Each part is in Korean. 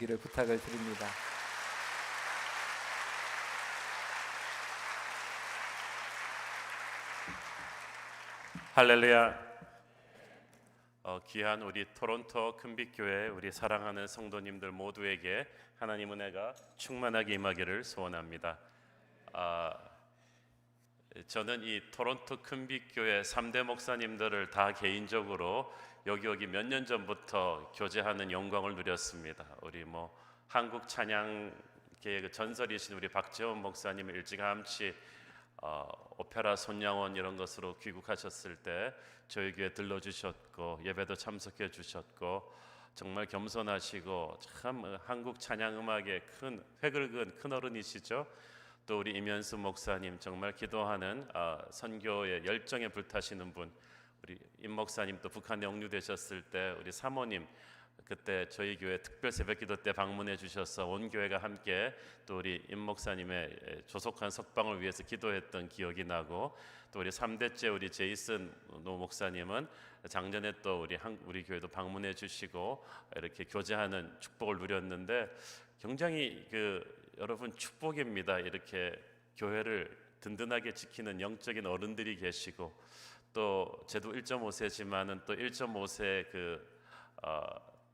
주시기를 부탁을 드립니다. 할렐루야. 귀한 우리 토론토 큰빛교회 우리 사랑하는 성도님들 모두에게 하나님 은혜가 충만하게 임하기를 소원합니다. 저는 이 토론토 큰빛교회 3대 목사님들을 다 개인적으로 여기 몇 년 전부터 교제하는 영광을 누렸습니다. 우리 한국 찬양계의 그 전설이신 우리 박재원 목사님 일찌감치 오페라 손양원 이런 것으로 귀국하셨을 때 저희 교회 들러주셨고 예배도 참석해 주셨고 정말 겸손하시고 참 한국 찬양 음악의 큰 획을 그은 큰 어른이시죠. 또 우리 임현수 목사님 정말 기도하는 선교의 열정에 불타시는 분, 우리 임 목사님 또 북한에 억류되셨을 때 우리 사모님 그때 저희 교회 특별 새벽기도 때 방문해 주셔서 온 교회가 함께 또 우리 임 목사님의 조속한 석방을 위해서 기도했던 기억이 나고, 또 우리 3대째 우리 제이슨 노 목사님은 작년에 또 우리 교회도 방문해 주시고 이렇게 교제하는 축복을 누렸는데 굉장히 여러분 축복입니다. 이렇게 교회를 든든하게 지키는 영적인 어른들이 계시고, 또 제도 1.5세지만은 또 1.5세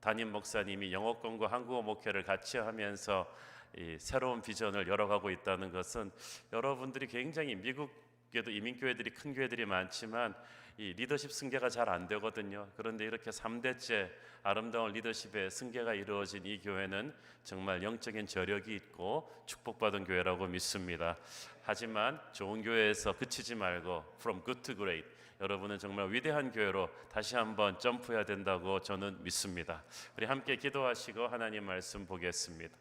담임 목사님이 영어권과 한국어 목회를 같이 하면서 이 새로운 비전을 열어가고 있다는 것은 여러분들이 굉장히 미국에도 이민교회들이 큰 교회들이 많지만 이 리더십 승계가 잘 안 되거든요. 그런데 이렇게 3대째 아름다운 리더십의 승계가 이루어진 이 교회는 정말 영적인 저력이 있고 축복받은 교회라고 믿습니다. 하지만 좋은 교회에서 그치지 말고 From good to great, 여러분은 정말 위대한 교회로 다시 한번 점프해야 된다고 저는 믿습니다. 우리 함께 기도하시고 하나님 말씀 보겠습니다.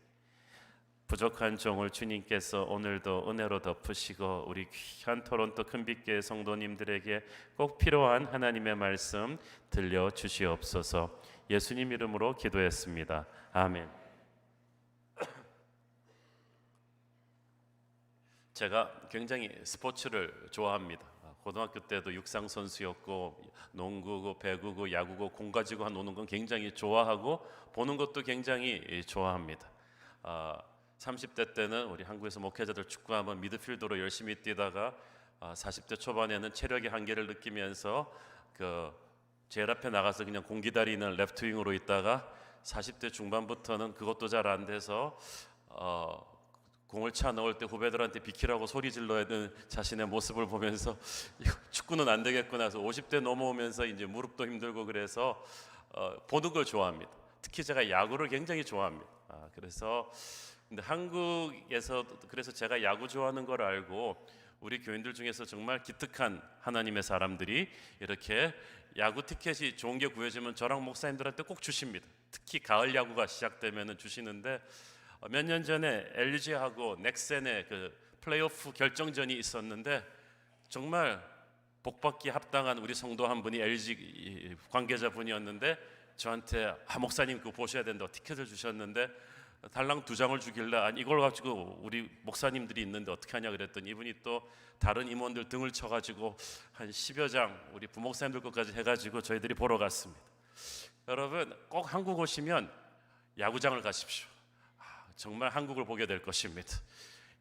부족한 종을 주님께서 오늘도 은혜로 덮으시고 우리 귀한 토론토 큰빛교회 성도님들에게 꼭 필요한 하나님의 말씀 들려주시옵소서. 예수님 이름으로 기도했습니다. 아멘. 제가 굉장히 스포츠를 좋아합니다. 고등학교 때도 육상 선수였고 농구고 배구고 야구고 공 가지고 노는 건 굉장히 좋아하고 보는 것도 굉장히 좋아합니다. 30대 때는 우리 한국에서 목회자들 축구하면 미드필더로 열심히 뛰다가 40대 초반에는 체력의 한계를 느끼면서 제일 앞에 나가서 그냥 공 기다리는 레프트윙으로 있다가 40대 중반부터는 그것도 잘 안 돼서 공을 차 넣을 때 후배들한테 비키라고 소리 질러야 되는 자신의 모습을 보면서 축구는 안 되겠구나 해서 50대 넘어오면서 이제 무릎도 힘들고 그래서 보는 걸 좋아합니다. 특히 제가 야구를 굉장히 좋아합니다. 근데 한국에서 그래서 제가 야구 좋아하는 걸 알고 우리 교인들 중에서 정말 기특한 하나님의 사람들이 이렇게 야구 티켓이 좋은 게 구해지면 저랑 목사님들한테 꼭 주십니다. 특히 가을 야구가 시작되면 주시는데 몇 년 전에 LG하고 넥센의 플레이오프 결정전이 있었는데 정말 복받기 합당한 우리 성도 한 분이 LG 관계자분이었는데 저한테 목사님 그거 보셔야 된다고 티켓을 주셨는데 달랑 2장을 주길래 아니 이걸 가지고 우리 목사님들이 있는데 어떻게 하냐 그랬더니 이분이 또 다른 임원들 등을 쳐가지고 한 10여 장 우리 부목사님들 것까지 해가지고 저희들이 보러 갔습니다. 여러분 꼭 한국 오시면 야구장을 가십시오. 정말 한국을 보게 될 것입니다.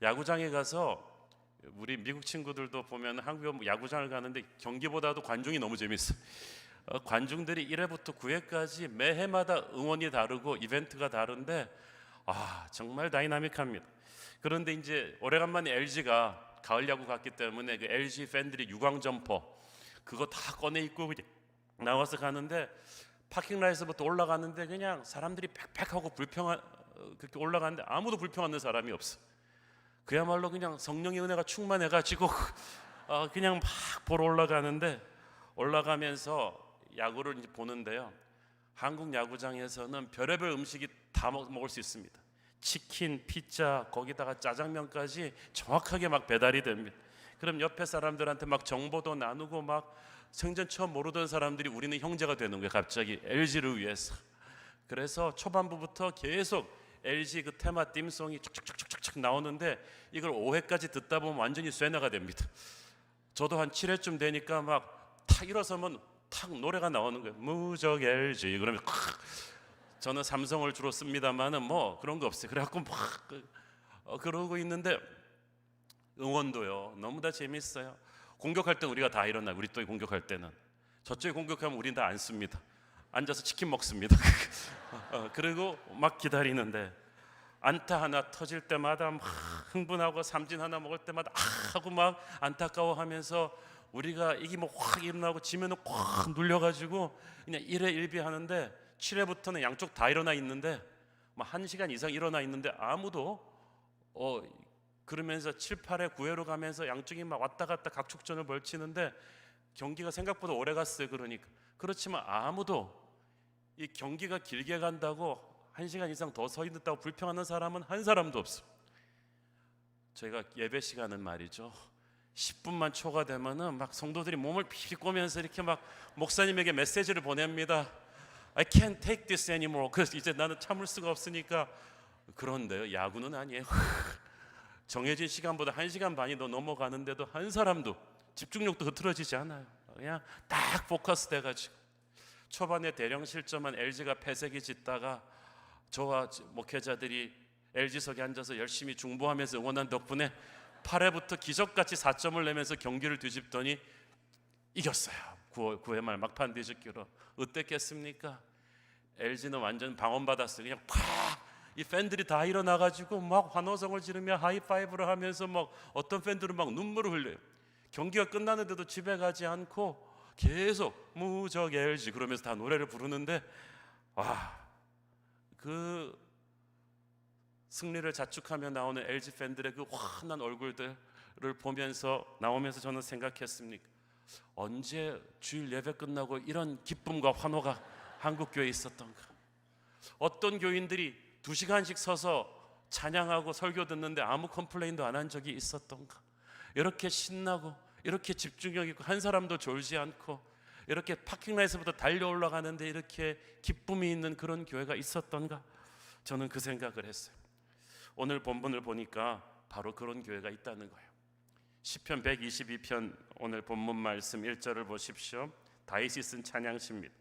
야구장에 가서 우리 미국 친구들도 보면 한국 야구장을 가는데 경기보다도 관중이 너무 재밌어요. 관중들이 1회부터 9회까지 매해마다 응원이 다르고 이벤트가 다른데 정말 다이나믹합니다. 그런데 이제 오래간만에 LG가 가을 야구 갔기 때문에 LG 팬들이 유광 점퍼 그거 다 꺼내 입고 나와서 가는데 파킹라에서부터 올라가는데 그냥 사람들이 팩팩하고 그렇게 올라가는데 아무도 불평하는 사람이 없어. 그야말로 그냥 성령의 은혜가 충만해가지고 그냥 막 보러 올라가면서 야구를 이제 보는데요. 한국 야구장에서는 별의별 음식이 다 먹을 수 있습니다. 치킨, 피자, 거기다가 짜장면까지 정확하게 막 배달이 됩니다. 그럼 옆에 사람들한테 막 정보도 나누고 막 생전 처음 모르던 사람들이 우리는 형제가 되는 거예요. 갑자기 LG를 위해서. 그래서 초반부부터 계속 LG 테마 띵송이 촉촉촉촉촉 나오는데 이걸 5회까지 듣다 보면 완전히 쇠뇌가 됩니다. 저도 한 7회쯤 되니까 막 탁 일어서면 탁 노래가 나오는 거예요. 무적 LG 그러면 저는 삼성을 주로 씁니다만은 뭐 그런 거 없어요. 그래갖고 막 그러고 있는데 응원도요 너무 다 재밌어요. 공격할 땐 우리가 다 일어나. 우리 또 공격할 때는 저쪽이 공격하면 우린 다 안 씁니다. 앉아서 치킨 먹습니다. 그리고 막 기다리는데 안타 하나 터질 때마다 막 흥분하고 삼진 하나 먹을 때마다 하고 막 안타까워하면서 우리가 이기면 확 일어나고 지면은 확 눌려가지고 그냥 1회 1비 하는데 7회부터는 양쪽 다 일어나 있는데 막 1시간 이상 일어나 있는데 아무도 그러면서 7, 8회, 9회로 가면서 양쪽이 막 왔다 갔다 각축전을 벌치는데 경기가 생각보다 오래 갔어요. 그러니까 그렇지만 아무도 이 경기가 길게 간다고 1시간 이상 더 서 있다고 불평하는 사람은 한 사람도 없어. 저희가 예배 시간은 말이죠 10분만 초과되면은 막 성도들이 몸을 비비꼬면서 이렇게 막 목사님에게 메시지를 보냅니다. I can't take this anymore. 그래서 이제 나는 참을 수가 없으니까. 그런데요 야구는 아니에요. 정해진 시간보다 1시간 반이 더 넘어가는데도 한 사람도 집중력도 흐트러지지 않아요. 그냥 딱 포커스 돼가지고 초반에 대량 실점한 LG가 패색이 짙다가 저와 목회자들이 LG석에 앉아서 열심히 중보하면서 응원한 덕분에 8회부터 기적같이 4점을 내면서 경기를 뒤집더니 이겼어요. 9회 말 막판 뒤집기로. 어땠겠습니까? LG는 완전 방언받았어요. 그냥 팍! 이 팬들이 다 일어나가지고 막 환호성을 지르며 하이파이브를 하면서 막 어떤 팬들은 막 눈물을 흘려요. 경기가 끝나는데도 집에 가지 않고 계속 무적 LG 그러면서 다 노래를 부르는데 그 승리를 자축하며 나오는 LG 팬들의 그 환한 얼굴들을 나오면서 저는 생각했습니까? 언제 주일 예배 끝나고 이런 기쁨과 환호가 한국 교회에 있었던가? 어떤 교인들이 2시간씩 서서 찬양하고 설교 듣는데 아무 컴플레인도 안 한 적이 있었던가? 이렇게 신나고 이렇게 집중력 있고 한 사람도 졸지 않고 이렇게 파킹라인에서부터 달려 올라가는데 이렇게 기쁨이 있는 그런 교회가 있었던가? 저는 그 생각을 했어요. 오늘 본문을 보니까 바로 그런 교회가 있다는 거예요. 시편 122편 오늘 본문 말씀 1절을 보십시오. 다윗이 쓴 찬양시입니다.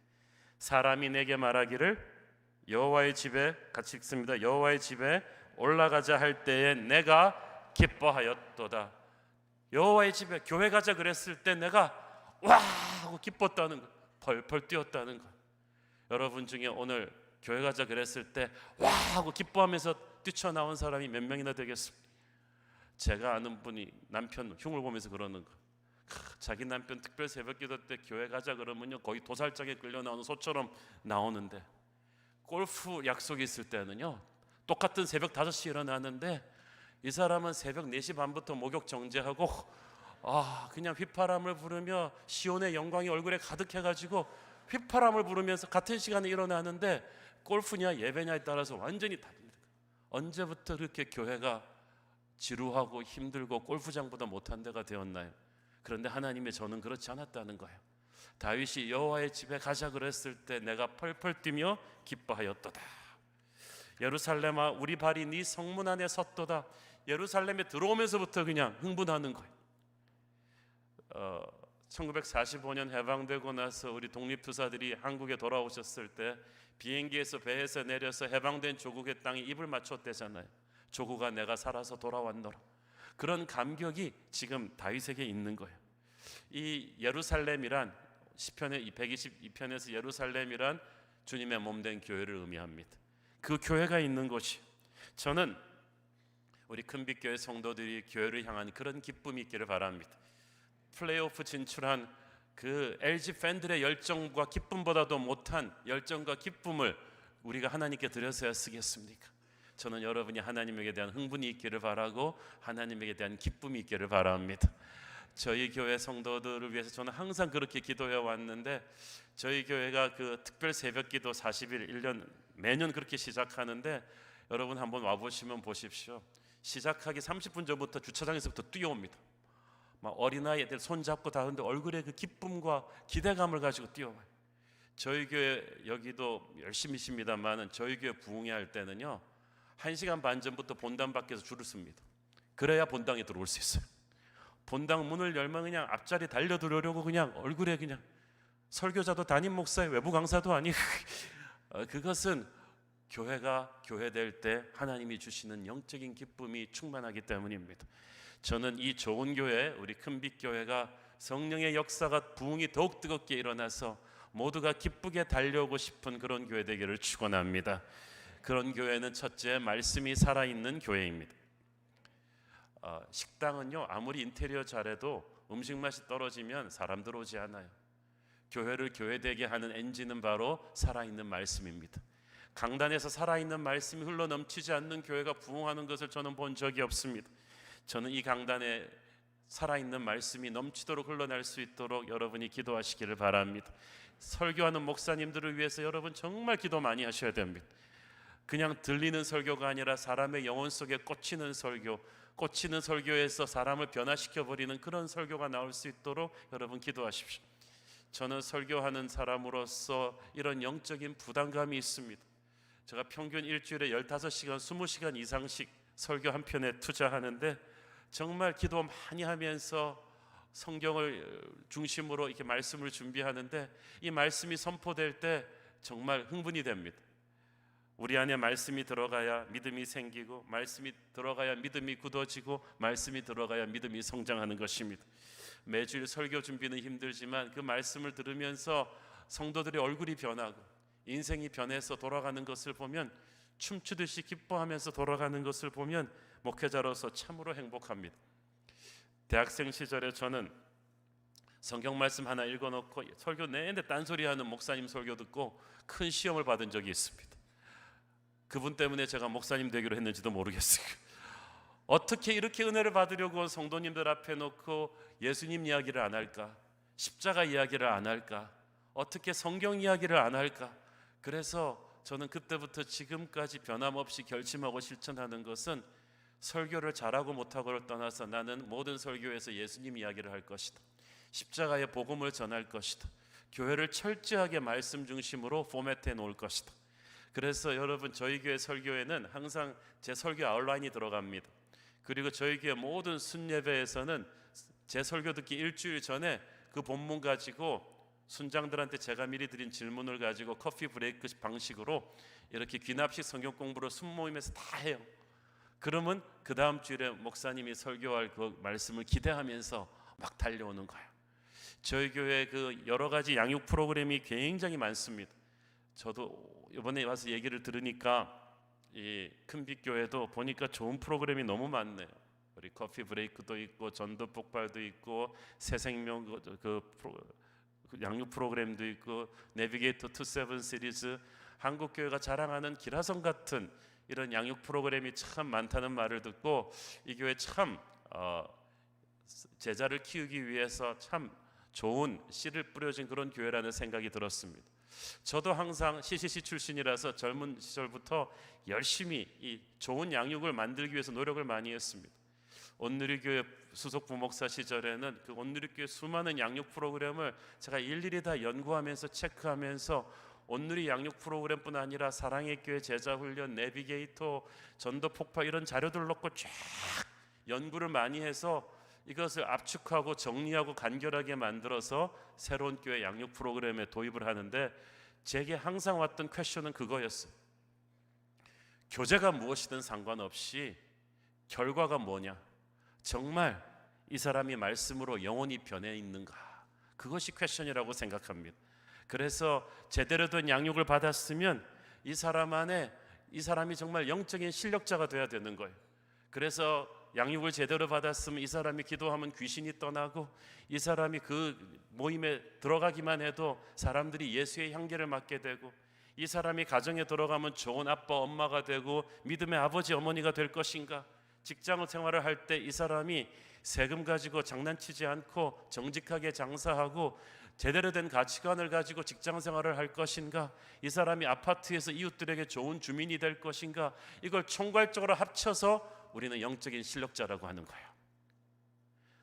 사람이 내게 말하기를 여호와의 집에, 같이 읽습니다. 여호와의 집에 올라가자 할 때에 내가 기뻐하였도다. 여호와의 집에 교회 가자 그랬을 때 내가 와 하고 기뻤다는 거, 펄펄 뛰었다는 거. 여러분 중에 오늘 교회 가자 그랬을 때 와 하고 기뻐하면서 뛰쳐나온 사람이 몇 명이나 되겠습니까? 제가 아는 분이 남편 흉을 보면서 그러는 거. 자기 남편 특별 새벽기도 때 교회 가자 그러면요 거의 도살장에 끌려 나오는 소처럼 나오는데, 골프 약속이 있을 때는요 똑같은 새벽 5시에 일어나는데 이 사람은 새벽 4시 반부터 목욕 정제하고 그냥 휘파람을 부르며 시온의 영광이 얼굴에 가득해가지고 휘파람을 부르면서 같은 시간에 일어나는데 골프냐 예배냐에 따라서 완전히 다릅니다. 언제부터 그렇게 교회가 지루하고 힘들고 골프장보다 못한 데가 되었나요? 그런데 하나님의 저는 그렇지 않았다는 거예요. 다윗이 여호와의 집에 가자 그랬을 때 내가 펄펄 뛰며 기뻐하였도다. 예루살렘아 우리 발이 네 성문 안에 섰도다. 예루살렘에 들어오면서부터 그냥 흥분하는 거예요. 1945년 해방되고 나서 우리 독립투사들이 한국에 돌아오셨을 때 비행기에서 배에서 내려서 해방된 조국의 땅에 입을 맞췄대잖아요. 조국아 내가 살아서 돌아왔노라. 그런 감격이 지금 다윗에게 있는 거예요. 이 예루살렘이란 시편의 122편에서 예루살렘이란 주님의 몸된 교회를 의미합니다. 그 교회가 있는 곳이, 저는 우리 큰빛교회 성도들이 교회를 향한 그런 기쁨이 있기를 바랍니다. 플레이오프 진출한 그 LG 팬들의 열정과 기쁨보다도 못한 열정과 기쁨을 우리가 하나님께 드려서야 쓰겠습니까? 저는 여러분이 하나님에게 대한 흥분이 있기를 바라고 하나님에게 대한 기쁨이 있기를 바랍니다. 저희 교회 성도들을 위해서 저는 항상 그렇게 기도해 왔는데, 저희 교회가 그 특별 새벽기도 40일 1년 매년 그렇게 시작하는데, 여러분 한번 와보시면 보십시오. 시작하기 30분 전부터 주차장에서부터 뛰어옵니다. 막 어린아이들 손잡고 다 하는데 얼굴에 그 기쁨과 기대감을 가지고 뛰어와요. 저희 교회 여기도 열심히십니다만은 저희 교회 부흥회 할 때는요 1시간 반 전부터 본당 밖에서 줄을 씁니다. 그래야 본당에 들어올 수 있어요. 본당 문을 열면 그냥 앞자리 달려 들어오려고 그냥 얼굴에 그냥, 설교자도 담임 목사의 외부 강사도 아니고 그것은 교회가 교회될 때 하나님이 주시는 영적인 기쁨이 충만하기 때문입니다. 저는 이 좋은 교회, 우리 큰빛교회가 성령의 역사가 부흥이 더욱 뜨겁게 일어나서 모두가 기쁘게 달려오고 싶은 그런 교회 되기를 축원합니다. 그런 교회는 첫째, 말씀이 살아있는 교회입니다. 식당은요, 아무리 인테리어 잘해도 음식 맛이 떨어지면 사람들 오지 않아요. 교회를 교회되게 하는 엔진은 바로 살아있는 말씀입니다. 강단에서 살아있는 말씀이 흘러넘치지 않는 교회가 부흥하는 것을 저는 본 적이 없습니다. 저는 이 강단에 살아있는 말씀이 넘치도록 흘러날 수 있도록 여러분이 기도하시기를 바랍니다. 설교하는 목사님들을 위해서 여러분 정말 기도 많이 하셔야 됩니다. 그냥 들리는 설교가 아니라 사람의 영혼 속에 꽂히는 설교, 꽂히는 설교에서 사람을 변화시켜버리는 그런 설교가 나올 수 있도록 여러분 기도하십시오. 저는 설교하는 사람으로서 이런 영적인 부담감이 있습니다. 제가 평균 일주일에 15시간, 20시간 이상씩 설교 한 편에 투자하는데 정말 기도 많이 하면서 성경을 중심으로 이렇게 말씀을 준비하는데 이 말씀이 선포될 때 정말 흥분이 됩니다. 우리 안에 말씀이 들어가야 믿음이 생기고, 말씀이 들어가야 믿음이 굳어지고, 말씀이 들어가야 믿음이 성장하는 것입니다. 매주일 설교 준비는 힘들지만 그 말씀을 들으면서 성도들의 얼굴이 변하고 인생이 변해서 돌아가는 것을 보면, 춤추듯이 기뻐하면서 돌아가는 것을 보면 목회자로서 참으로 행복합니다. 대학생 시절에 저는 성경 말씀 하나 읽어놓고 설교 내내 딴소리하는 목사님 설교 듣고 큰 시험을 받은 적이 있습니다. 그분 때문에 제가 목사님 되기로 했는지도 모르겠어요. 어떻게 이렇게 은혜를 받으려고 성도님들 앞에 놓고 예수님 이야기를 안 할까? 십자가 이야기를 안 할까? 어떻게 성경 이야기를 안 할까? 그래서 저는 그때부터 지금까지 변함없이 결심하고 실천하는 것은 설교를 잘하고 못하고를 떠나서 나는 모든 설교에서 예수님 이야기를 할 것이다. 십자가의 복음을 전할 것이다. 교회를 철저하게 말씀 중심으로 포맷해 놓을 것이다. 그래서 여러분, 저희 교회 설교에는 항상 제 설교 아웃라인이 들어갑니다. 그리고 저희 교회 모든 순예배에서는 제 설교 듣기 일주일 전에 그 본문 가지고 순장들한테 제가 미리 드린 질문을 가지고 커피 브레이크 방식으로 이렇게 귀납식 성경 공부를 순모임에서 다 해요. 그러면 그 다음 주일에 목사님이 설교할 그 말씀을 기대하면서 막 달려오는 거예요. 저희 교회 그 여러 가지 양육 프로그램이 굉장히 많습니다. 저도 이번에 와서 얘기를 들으니까 이 큰빛교회도 보니까 좋은 프로그램이 너무 많네요. 우리 커피 브레이크도 있고 전도 폭발도 있고 새생명 그 양육 프로그램도 있고 내비게이터 27 시리즈, 한국 교회가 자랑하는 기라성 같은 이런 양육 프로그램이 참 많다는 말을 듣고 이 교회 참 제자를 키우기 위해서 참 좋은 씨를 뿌려진 그런 교회라는 생각이 들었습니다. 저도 항상 CCC 출신이라서 젊은 시절부터 열심히 이 좋은 양육을 만들기 위해서 노력을 많이 했습니다. 온누리교회 수석 부목사 시절에는 그 온누리교회 수많은 양육 프로그램을 제가 일일이 다 연구하면서 체크하면서 온누리 양육 프로그램뿐 아니라 사랑의 교회 제자훈련, 내비게이터, 전도 폭파 이런 자료들 넣고 쫙 연구를 많이 해서 이것을 압축하고 정리하고 간결하게 만들어서 새로운 교회 양육 프로그램에 도입을 하는데 제게 항상 왔던 퀘션은 그거였어요. 교재가 무엇이든 상관없이 결과가 뭐냐? 정말 이 사람이 말씀으로 영혼이 변해 있는가? 그것이 퀘션이라고 생각합니다. 그래서 제대로 된 양육을 받았으면 이 사람 안에 이 사람이 정말 영적인 실력자가 돼야 되는 거예요. 그래서 양육을 제대로 받았으면 이 사람이 기도하면 귀신이 떠나고 이 사람이 그 모임에 들어가기만 해도 사람들이 예수의 향기를 맡게 되고 이 사람이 가정에 들어가면 좋은 아빠 엄마가 되고 믿음의 아버지 어머니가 될 것인가? 직장 생활을 할 때 이 사람이 세금 가지고 장난치지 않고 정직하게 장사하고 제대로 된 가치관을 가지고 직장 생활을 할 것인가? 이 사람이 아파트에서 이웃들에게 좋은 주민이 될 것인가? 이걸 총괄적으로 합쳐서 우리는 영적인 실력자라고 하는 거예요.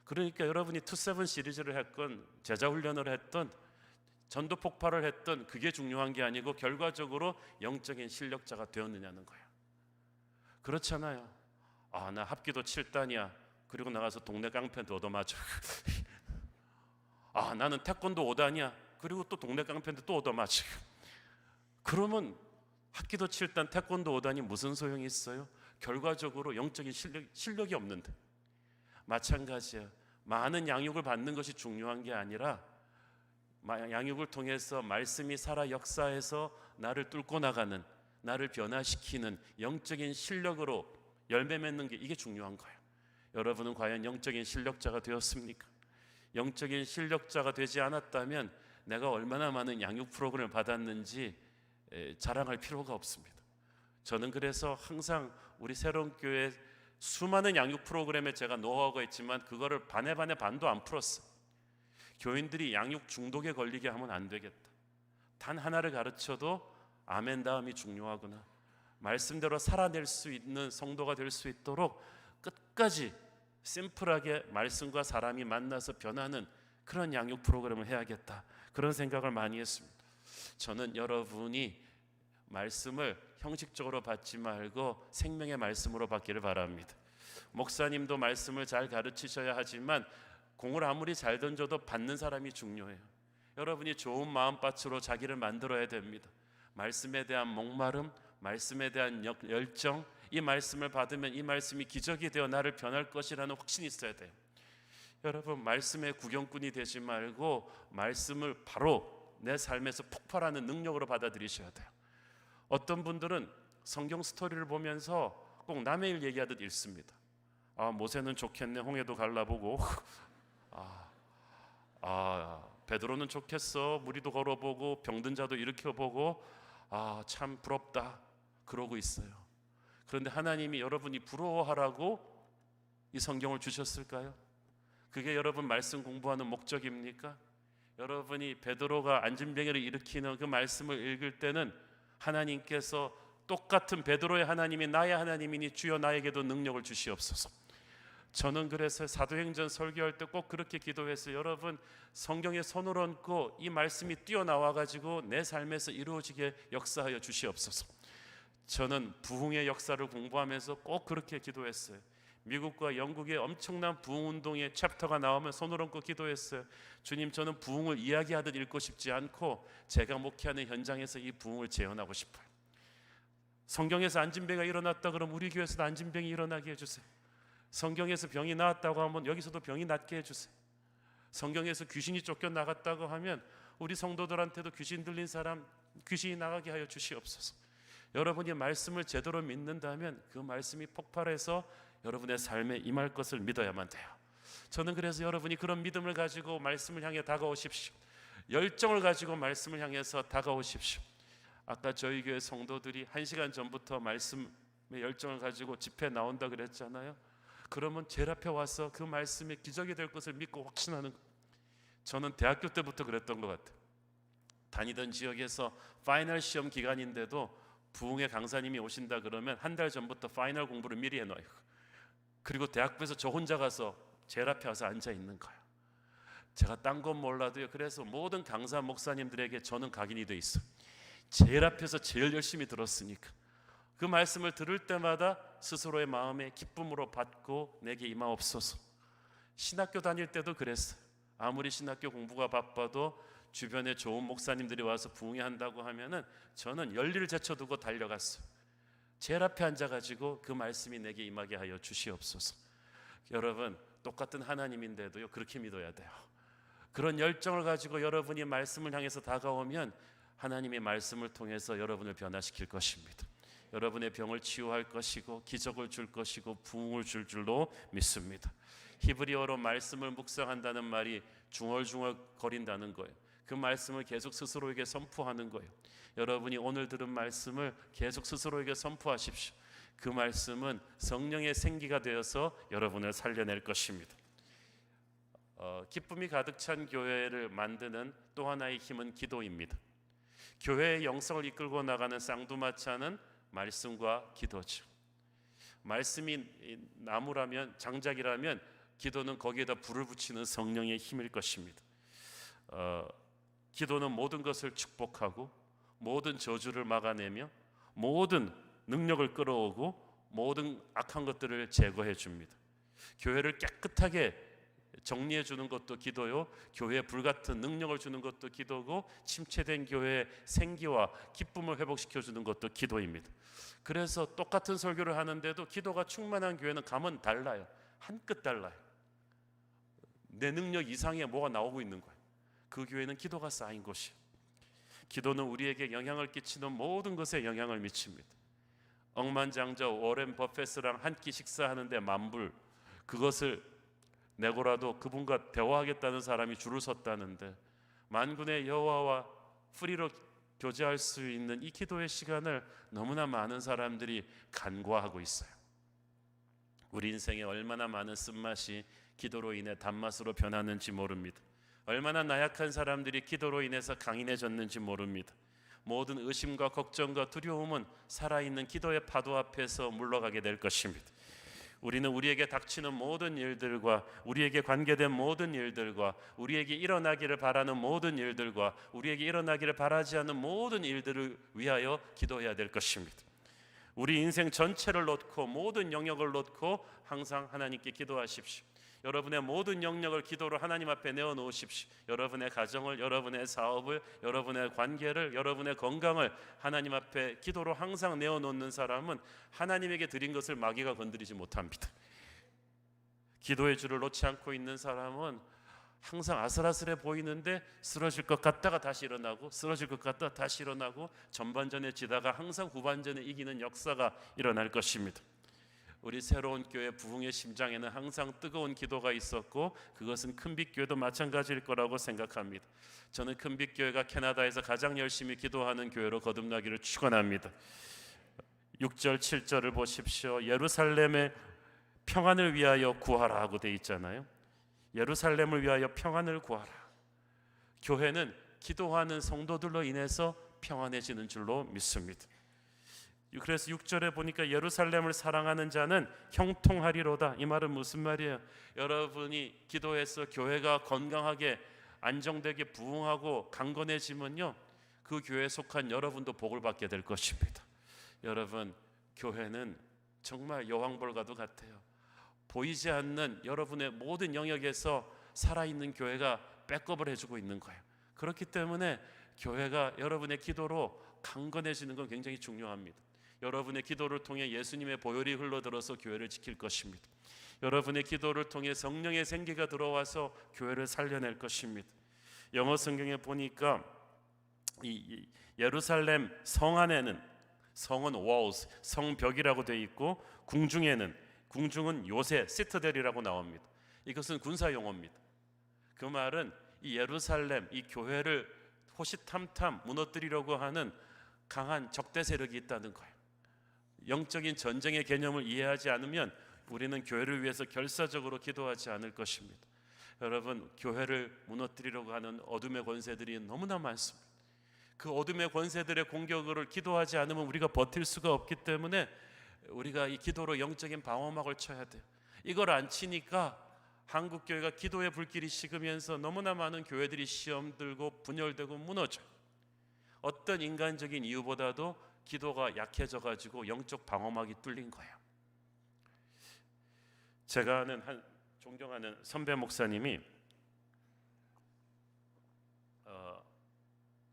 그러니까 여러분이 27 시리즈를 했건 제자훈련을 했던 전도 폭발을 했던 그게 중요한 게 아니고 결과적으로 영적인 실력자가 되었느냐는 거예요. 그렇잖아요. 아, 나 합기도 7단이야. 그리고 나가서 동네 깡패한테 얻어맞아. 아, 나는 태권도 5단이야. 그리고 또 동네 깡패한테 또 얻어맞아. 그러면 합기도 7단, 태권도 5단이 무슨 소용이 있어요? 결과적으로 영적인 실력이 없는데. 마찬가지야. 많은 양육을 받는 것이 중요한 게 아니라 양육을 통해서 말씀이 살아 역사해서 나를 뚫고 나가는, 나를 변화시키는 영적인 실력으로 열매 맺는 게, 이게 중요한 거예요. 여러분은 과연 영적인 실력자가 되었습니까? 영적인 실력자가 되지 않았다면 내가 얼마나 많은 양육 프로그램을 받았는지 자랑할 필요가 없습니다. 저는 그래서 항상 우리 새로운 교회 수많은 양육 프로그램에 제가 노하우가 있지만 그거를 반에 반도 안 풀었어요. 교인들이 양육 중독에 걸리게 하면 안 되겠다. 단 하나를 가르쳐도 아멘 다음이 중요하구나. 말씀대로 살아낼 수 있는 성도가 될 수 있도록 끝까지 심플하게 말씀과 사람이 만나서 변하는 그런 양육 프로그램을 해야겠다. 그런 생각을 많이 했습니다. 저는 여러분이 말씀을 형식적으로 받지 말고 생명의 말씀으로 받기를 바랍니다. 목사님도 말씀을 잘 가르치셔야 하지만 공을 아무리 잘 던져도 받는 사람이 중요해요. 여러분이 좋은 마음밭으로 자기를 만들어야 됩니다. 말씀에 대한 목마름, 말씀에 대한 열정, 이 말씀을 받으면 이 말씀이 기적이 되어 나를 변할 것이라는 확신이 있어야 돼요. 여러분, 말씀의 구경꾼이 되지 말고 말씀을 바로 내 삶에서 폭발하는 능력으로 받아들이셔야 돼요. 어떤 분들은 성경 스토리를 보면서 꼭 남의 일 얘기하듯 읽습니다. 모세는 좋겠네, 홍해도 갈라보고. 베드로는 좋겠어, 무리도 걸어보고 병든 자도 일으켜보고. 참 부럽다, 그러고 있어요. 그런데 하나님이 여러분이 부러워하라고 이 성경을 주셨을까요? 그게 여러분 말씀 공부하는 목적입니까? 여러분이 베드로가 안진뱅이를 일으키는 그 말씀을 읽을 때는 하나님께서 똑같은 베드로의 하나님이 나의 하나님이니 주여 나에게도 능력을 주시옵소서. 저는 그래서 사도행전 설교할 때 꼭 그렇게 기도했어요. 여러분, 성경에 손을 얹고 이 말씀이 뛰어나와 가지고 내 삶에서 이루어지게 역사하여 주시옵소서. 저는 부흥의 역사를 공부하면서 꼭 그렇게 기도했어요. 미국과 영국의 엄청난 부흥운동의 챕터가 나오면 손을 얹고 기도했어요. 주님, 저는 부흥을 이야기하듯 읽고 싶지 않고 제가 목회하는 현장에서 이 부흥을 재현하고 싶어요. 성경에서 안진뱅이가 일어났다 그러면 우리 교회에서도 안진뱅이 일어나게 해주세요. 성경에서 병이 나았다고 하면 여기서도 병이 낫게 해주세요. 성경에서 귀신이 쫓겨나갔다고 하면 우리 성도들한테도 귀신 들린 사람 귀신이 나가게 하여 주시옵소서. 여러분이 말씀을 제대로 믿는다면 그 말씀이 폭발해서 여러분의 삶에 임할 것을 믿어야만 돼요. 저는 그래서 여러분이 그런 믿음을 가지고 말씀을 향해 다가오십시오. 열정을 가지고 말씀을 향해서 다가오십시오. 아까 저희 교회 성도들이 1시간 전부터 말씀의 열정을 가지고 집회 나온다 그랬잖아요. 그러면 제일 앞에 와서 그 말씀이 기적이 될 것을 믿고 확신하는 거예요. 저는 대학교 때부터 그랬던 것 같아요. 다니던 지역에서 파이널 시험 기간인데도 부흥의 강사님이 오신다 그러면 한 달 전부터 파이널 공부를 미리 해놔요. 그리고 대학부에서 저 혼자 가서 제일 앞에 와서 앉아 있는 거예요. 제가 딴 건 몰라도요. 그래서 모든 강사 목사님들에게 저는 각인이 돼 있어요. 제일 앞에서 제일 열심히 들었으니까 그 말씀을 들을 때마다 스스로의 마음에 기쁨으로 받고 내게 임하옵소서. 신학교 다닐 때도 그랬어요. 아무리 신학교 공부가 바빠도 주변에 좋은 목사님들이 와서 부흥회 한다고 하면은 저는 열리를 제쳐두고 달려갔어요. 제일 앞에 앉아가지고 그 말씀이 내게 임하게 하여 주시옵소서. 여러분, 똑같은 하나님인데도요 그렇게 믿어야 돼요. 그런 열정을 가지고 여러분이 말씀을 향해서 다가오면 하나님의 말씀을 통해서 여러분을 변화시킬 것입니다. 여러분의 병을 치유할 것이고 기적을 줄 것이고 부흥을 줄 줄로 믿습니다. 히브리어로 말씀을 묵상한다는 말이 중얼중얼 거린다는 거예요. 그 말씀을 계속 스스로에게 선포하는 거예요. 여러분이 오늘 들은 말씀을 계속 스스로에게 선포하십시오. 그 말씀은 성령의 생기가 되어서 여러분을 살려낼 것입니다. 기쁨이 가득 찬 교회를 만드는 또 하나의 힘은 기도입니다. 교회의 영성을 이끌고 나가는 쌍두마차는 말씀과 기도죠. 말씀이 나무라면, 장작이라면 기도는 거기에다 불을 붙이는 성령의 힘일 것입니다. 기도는 모든 것을 축복하고 모든 저주를 막아내며 모든 능력을 끌어오고 모든 악한 것들을 제거해 줍니다. 교회를 깨끗하게 정리해 주는 것도 기도요, 교회에 불같은 능력을 주는 것도 기도고, 침체된 교회의 생기와 기쁨을 회복시켜 주는 것도 기도입니다. 그래서 똑같은 설교를 하는데도 기도가 충만한 교회는 감은 달라요. 한 끗 달라요. 내 능력 이상의 뭐가 나오고 있는 거예요. 그 교회는 기도가 쌓인 곳이에요. 기도는 우리에게 영향을 끼치는 모든 것에 영향을 미칩니다. 억만장자 워렌 버핏이랑 한 끼 식사하는데 만불, 그것을 내고라도 그분과 대화하겠다는 사람이 줄을 섰다는데, 만군의 여호와와 프리로 교제할 수 있는 이 기도의 시간을 너무나 많은 사람들이 간과하고 있어요. 우리 인생에 얼마나 많은 쓴맛이 기도로 인해 단맛으로 변하는지 모릅니다. 얼마나 나약한 사람들이 기도로 인해서 강인해졌는지 모릅니다. 모든 의심과 걱정과 두려움은 살아있는 기도의 파도 앞에서 물러가게 될 것입니다. 우리는 우리에게 닥치는 모든 일들과, 우리에게 관계된 모든 일들과, 우리에게 일어나기를 바라는 모든 일들과, 우리에게 일어나기를 바라지 않는 모든 일들을 위하여 기도해야 될 것입니다. 우리 인생 전체를 놓고, 모든 영역을 놓고 항상 하나님께 기도하십시오. 여러분의 모든 영역을 기도로 하나님 앞에 내어놓으십시오. 여러분의 가정을, 여러분의 사업을, 여러분의 관계를, 여러분의 건강을 하나님 앞에 기도로 항상 내어놓는 사람은 하나님에게 드린 것을 마귀가 건드리지 못합니다. 기도의 줄을 놓지 않고 있는 사람은 항상 아슬아슬해 보이는데 쓰러질 것 같다가 다시 일어나고, 쓰러질 것 같다가 다시 일어나고, 전반전에 지다가 항상 후반전에 이기는 역사가 일어날 것입니다. 우리 새로운 교회 부흥의 심장에는 항상 뜨거운 기도가 있었고, 그것은 큰빛교회도 마찬가지일 거라고 생각합니다. 저는 큰빛교회가 캐나다에서 가장 열심히 기도하는 교회로 거듭나기를 축원합니다. 6절 7절을 보십시오. 예루살렘의 평안을 위하여 구하라 하고 돼 있잖아요. 예루살렘을 위하여 평안을 구하라. 교회는 기도하는 성도들로 인해서 평안해지는 줄로 믿습니다. 그래서 6절에 보니까 예루살렘을 사랑하는 자는 형통하리로다. 이 말은 무슨 말이에요? 여러분이 기도해서 교회가 건강하게 안정되게 부흥하고 강건해지면요, 그 교회에 속한 여러분도 복을 받게 될 것입니다. 여러분, 교회는 정말 여왕벌과도 같아요. 보이지 않는 여러분의 모든 영역에서 살아있는 교회가 백업을 해주고 있는 거예요. 그렇기 때문에 교회가 여러분의 기도로 강건해지는 건 굉장히 중요합니다. 여러분의 기도를 통해 예수님의 보혈이 흘러들어서 교회를 지킬 것입니다. 여러분의 기도를 통해 성령의 생기가 들어와서 교회를 살려낼 것입니다. 영어 성경에 보니까 이 예루살렘 성 안에는, 성은 walls, 성벽이라고 되어 있고, 궁중은 요새, 시트델이라고 나옵니다. 이것은 군사 용어입니다. 그 말은 이 예루살렘, 이 교회를 호시탐탐 무너뜨리려고 하는 강한 적대 세력이 있다는 거예요. 영적인 전쟁의 개념을 이해하지 않으면 우리는 교회를 위해서 결사적으로 기도하지 않을 것입니다. 여러분, 교회를 무너뜨리려고 하는 어둠의 권세들이 너무나 많습니다. 그 어둠의 권세들의 공격을 기도하지 않으면 우리가 버틸 수가 없기 때문에 우리가 이 기도로 영적인 방어막을 쳐야 돼요. 이걸 안 치니까 한국 교회가 기도의 불길이 식으면서 너무나 많은 교회들이 시험 들고 분열되고 무너져요. 어떤 인간적인 이유보다도 기도가 약해져 가지고 영적 방어막이 뚫린 거예요. 제가 아는 존경하는 선배 목사님이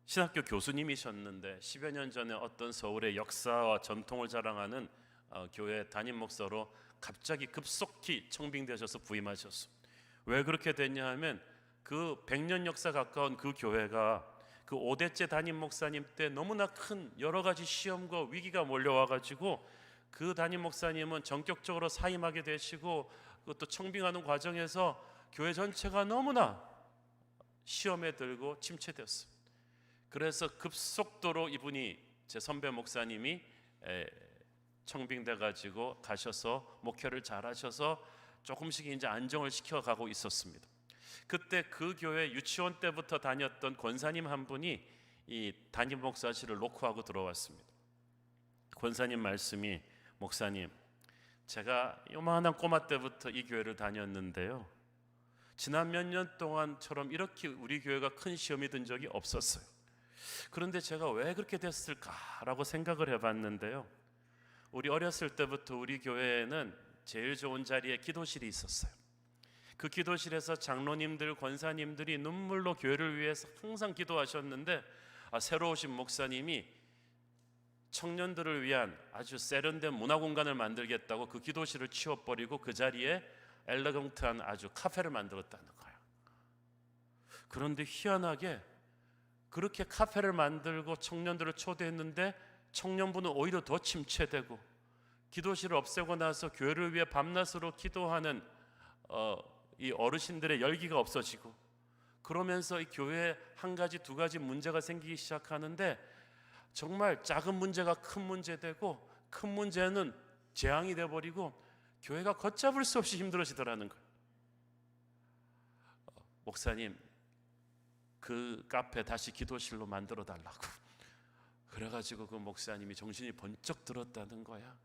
신학교 교수님이셨는데 10여 년 전에 어떤 서울의 역사와 전통을 자랑하는 교회 담임 목사로 갑자기 급속히 청빙되셔서 부임하셨어요. 왜 그렇게 됐냐 하면 그 100년 역사 가까운 그 교회가 그 5대째 담임 목사님 때 너무나 큰 여러 가지 시험과 위기가 몰려와 가지고 그 담임 목사님은 전격적으로 사임하게 되시고, 그것도 청빙하는 과정에서 교회 전체가 너무나 시험에 들고 침체되었어요. 그래서 급속도로 이분이, 제 선배 목사님이 청빙돼 가지고 가셔서 목회를 잘하셔서 조금씩 이제 안정을 시켜가고 있었습니다. 그때 그 교회 유치원 때부터 다녔던 권사님 한 분이 이 담임 목사실을 녹화하고 들어왔습니다. 권사님 말씀이, 목사님, 제가 요만한 꼬마 때부터 이 교회를 다녔는데요, 지난 몇 년 동안처럼 이렇게 우리 교회가 큰 시험이 든 적이 없었어요. 그런데 제가 왜 그렇게 됐을까라고 생각을 해봤는데요, 우리 어렸을 때부터 우리 교회에는 제일 좋은 자리에 기도실이 있었어요. 그 기도실에서 장로님들, 권사님들이 눈물로 교회를 위해서 항상 기도하셨는데 새로 오신 목사님이 청년들을 위한 아주 세련된 문화공간을 만들겠다고 그 기도실을 치워버리고 그 자리에 엘레강트한 아주 카페를 만들었다는 거예요. 그런데 희한하게 그렇게 카페를 만들고 청년들을 초대했는데 청년부는 오히려 더 침체되고 기도실을 없애고 나서 교회를 위해 밤낮으로 기도하는 이 어르신들의 열기가 없어지고 그러면서 이 교회에 한 가지 두 가지 문제가 생기기 시작하는데 정말 작은 문제가 큰 문제 되고 큰 문제는 재앙이 돼버리고 교회가 걷잡을 수 없이 힘들어지더라는 거예요. 목사님, 그 카페 다시 기도실로 만들어 달라고. 그래가지고 그 목사님이 정신이 번쩍 들었다는 거야.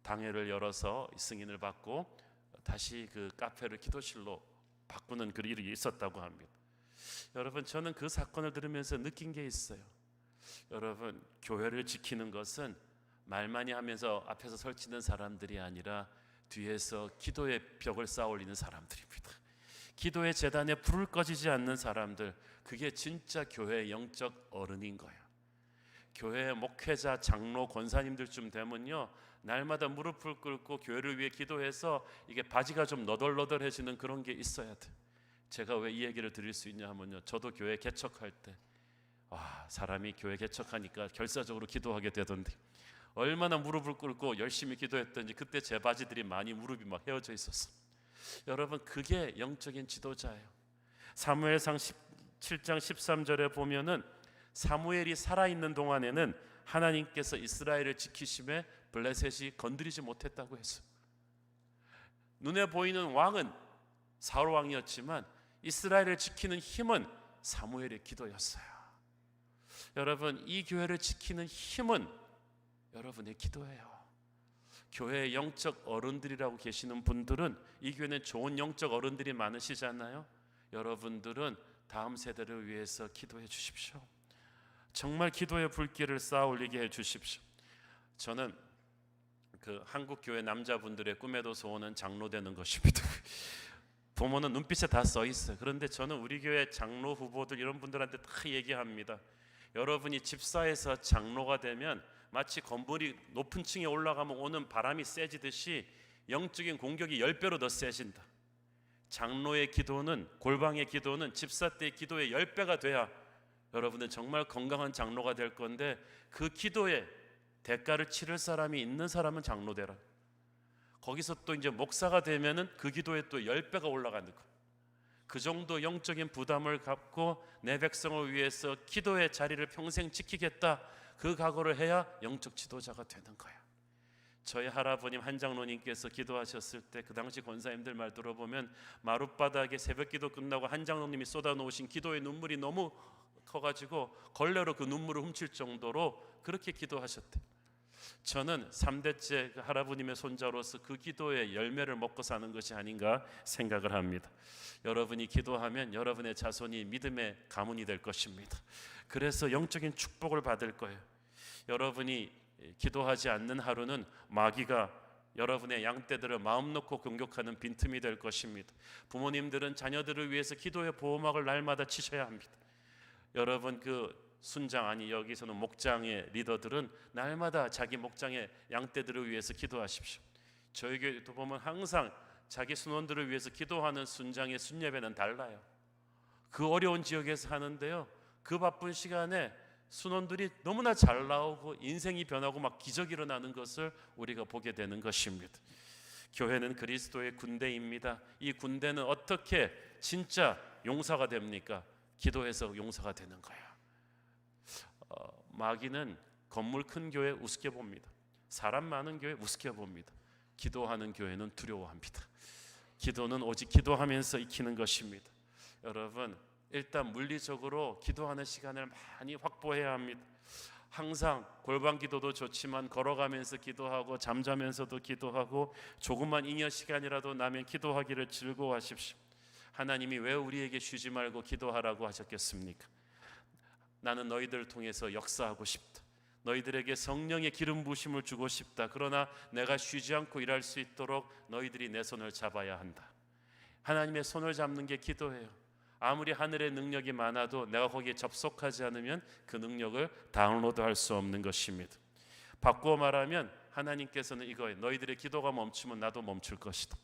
당회를 열어서 승인을 받고 다시 그 카페를 기도실로 바꾸는 그 일이 있었다고 합니다. 여러분, 저는 그 사건을 들으면서 느낀 게 있어요. 여러분, 교회를 지키는 것은 말 많이 하면서 앞에서 설치는 사람들이 아니라 뒤에서 기도의 벽을 쌓아 올리는 사람들입니다. 기도의 제단에 불을 꺼지지 않는 사람들, 그게 진짜 교회의 영적 어른인 거예요. 교회의 목회자, 장로, 권사님들쯤 되면요, 날마다 무릎을 꿇고 교회를 위해 기도해서 이게 바지가 좀 너덜너덜해지는 그런 게 있어야 돼. 제가 왜 이 얘기를 드릴 수 있냐 하면요, 저도 교회 개척할 때 사람이 교회 개척하니까 결사적으로 기도하게 되던데 얼마나 무릎을 꿇고 열심히 기도했던지 그때 제 바지들이 많이 무릎이 막 헤어져 있었어. 여러분, 그게 영적인 지도자예요. 사무엘상 17장 13절에 보면은 사무엘이 살아있는 동안에는 하나님께서 이스라엘을 지키심에 블레셋이 건드리지 못했다고 했어요. 눈에 보이는 왕은 사울 왕이었지만 이스라엘을 지키는 힘은 사무엘의 기도였어요. 여러분, 이 교회를 지키는 힘은 여러분의 기도예요. 교회의 영적 어른들이라고 계시는 분들은, 이 교회는 좋은 영적 어른들이 많으시잖아요. 여러분들은 다음 세대를 위해서 기도해 주십시오. 정말 기도의 불길을 쌓아 올리게 해 주십시오. 저는 그 한국 교회 남자분들의 꿈에도 소원은 장로 되는 것입니다. 부모는 눈빛에 다 써 있어요. 그런데 저는 우리 교회 장로 후보들 이런 분들한테 다 얘기합니다. 여러분이 집사에서 장로가 되면 마치 건물이 높은 층에 올라가면 오는 바람이 세지듯이 영적인 공격이 10배로 더 세진다. 장로의 기도는, 골방의 기도는 집사 때의 기도의 10배가 돼야 여러분은 정말 건강한 장로가 될 건데, 그 기도에 대가를 치를 사람이 있는 사람은 장로 되라. 거기서 또 이제 목사가 되면은 그 기도에 또 10배가 올라가는 거. 그 정도 영적인 부담을 갖고 내 백성을 위해서 기도의 자리를 평생 지키겠다, 그 각오를 해야 영적 지도자가 되는 거야. 저희 할아버님 한장로님께서 기도하셨을 때 그 당시 권사님들 말 들어보면 마룻바닥에 새벽기도 끝나고 한장로님이 쏟아놓으신 기도의 눈물이 너무 커가지고 걸레로 그 눈물을 훔칠 정도로 그렇게 기도하셨대. 저는 3대째 그 할아버님의 손자로서 그 기도의 열매를 먹고 사는 것이 아닌가 생각을 합니다. 여러분이 기도하면 여러분의 자손이 믿음의 가문이 될 것입니다. 그래서 영적인 축복을 받을 거예요. 여러분이 기도하지 않는 하루는 마귀가 여러분의 양떼들을 마음 놓고 공격하는 빈틈이 될 것입니다. 부모님들은 자녀들을 위해서 기도의 보호막을 날마다 치셔야 합니다. 여러분, 그 순장, 아니 여기서는 목장의 리더들은 날마다 자기 목장의 양떼들을 위해서 기도하십시오. 저희 교회도 보면 항상 자기 순원들을 위해서 기도하는 순장의 순예배는 달라요. 그 어려운 지역에서 하는데요, 그 바쁜 시간에 순원들이 너무나 잘 나오고 인생이 변하고 막 기적이 일어나는 것을 우리가 보게 되는 것입니다. 교회는 그리스도의 군대입니다. 이 군대는 어떻게 진짜 용사가 됩니까? 기도해서 용사가 되는 거야. 마귀는 건물 큰 교회 우습게 봅니다. 사람 많은 교회 우습게 봅니다. 기도하는 교회는 두려워합니다. 기도는 오직 기도하면서 익히는 것입니다. 여러분, 일단 물리적으로 기도하는 시간을 많이 확보해야 합니다. 항상 골방 기도도 좋지만 걸어가면서 기도하고 잠자면서도 기도하고 조금만 잉여 시간이라도 나면 기도하기를 즐거워하십시오. 하나님이 왜 우리에게 쉬지 말고 기도하라고 하셨겠습니까? 나는 너희들을 통해서 역사하고 싶다. 너희들에게 성령의 기름 부으심을 주고 싶다. 그러나 내가 쉬지 않고 일할 수 있도록 너희들이 내 손을 잡아야 한다. 하나님의 손을 잡는 게 기도예요. 아무리 하늘의 능력이 많아도 내가 거기에 접속하지 않으면 그 능력을 다운로드할 수 없는 것입니다. 바꾸어 말하면 하나님께서는 이거예요. 너희들의 기도가 멈추면 나도 멈출 것이다.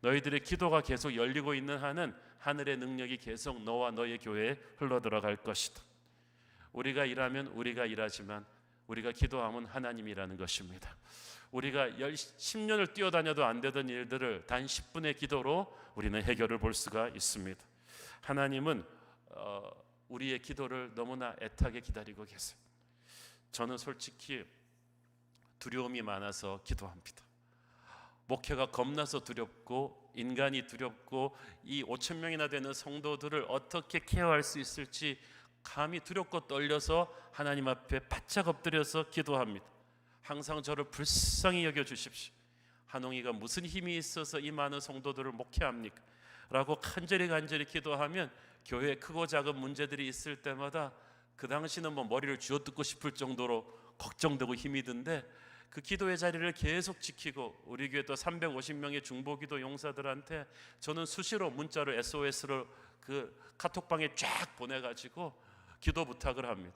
너희들의 기도가 계속 열리고 있는 한은 하늘의 능력이 계속 너와 너의 교회에 흘러들어갈 것이다. 우리가 일하면 우리가 일하지만 우리가 기도하면 하나님이라는 것입니다. 우리가 10년을 뛰어다녀도 안 되던 일들을 단 10분의 기도로 우리는 해결을 볼 수가 있습니다. 하나님은 우리의 기도를 너무나 애타게 기다리고 계세요. 저는 솔직히 두려움이 많아서 기도합니다. 목회가 겁나서 두렵고 인간이 두렵고 이 5천 명이나 되는 성도들을 어떻게 케어할 수 있을지 감히 두렵고 떨려서 하나님 앞에 바짝 엎드려서 기도합니다. 항상 저를 불쌍히 여겨주십시오. 한홍이가 무슨 힘이 있어서 이 많은 성도들을 목회합니까? 라고 간절히 기도하면 교회에 크고 작은 문제들이 있을 때마다 그 당시는 뭐 머리를 쥐어뜯고 싶을 정도로 걱정되고 힘이 든데 그 기도의 자리를 계속 지키고 우리 교회 또 350명의 중보기도 용사들한테 저는 수시로 문자로 SOS를 그 카톡방에 쫙 보내가지고 기도 부탁을 합니다.